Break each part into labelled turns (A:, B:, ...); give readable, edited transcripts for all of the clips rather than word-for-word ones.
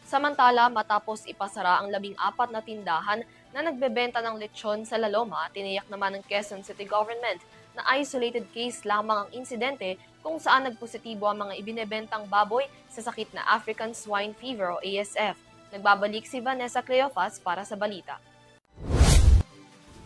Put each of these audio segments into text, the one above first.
A: Samantala, matapos ipasara ang 14 na tindahan na nagbebenta ng lechon sa La Loma, tiniyak naman ng Quezon City Government na isolated case lamang ang insidente kung saan nagpositibo ang mga ibinebentang baboy sa sakit na African Swine Fever o ASF. Nagbabalik si Vanessa Cleofas para sa balita.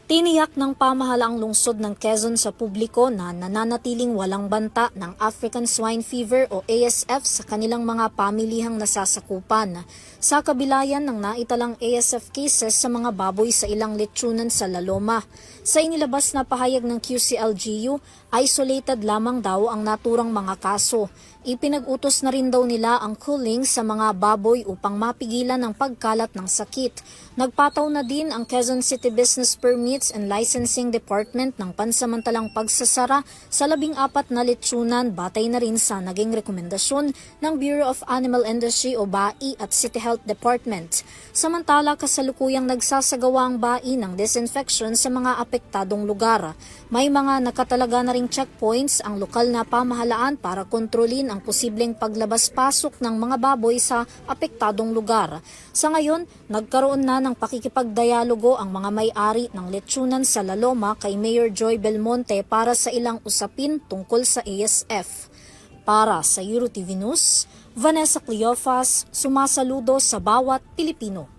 B: Tiniyak ng pamahalaang lungsod ng Quezon sa publiko na nananatiling walang banta ng African Swine Fever o ASF sa kanilang mga pamilihang nasasakupan. Sa kabilayan ng naitalang ASF cases sa mga baboy sa ilang lechonan sa La Loma. Sa inilabas na pahayag ng QCLGU, isolated lamang daw ang naturang mga kaso. Ipinag-utos na rin daw nila ang culling sa mga baboy upang mapigilan ang pagkalat ng sakit. Nagpataw na din ang Quezon City Business Permits and Licensing Department ng pansamantalang pagsasara sa 14 na lechonan batay na rin sa naging rekomendasyon ng Bureau of Animal Industry o BAI at City Health Department. Samantala, kasalukuyang nagsasagawa ang BAI ng disinfection sa mga apektadong lugar. May mga nakatalaga na ring checkpoints ang lokal na pamahalaan para kontrolin ang posibleng paglabas-pasok ng mga baboy sa apektadong lugar. Sa ngayon, nagkaroon na ng pakikipagdialogo ang mga may-ari ng lechonan sa La Loma kay Mayor Joy Belmonte para sa ilang usapin tungkol sa ASF. Para sa EuroTV News, Vanessa Cleofas, sumasaludo sa bawat Pilipino.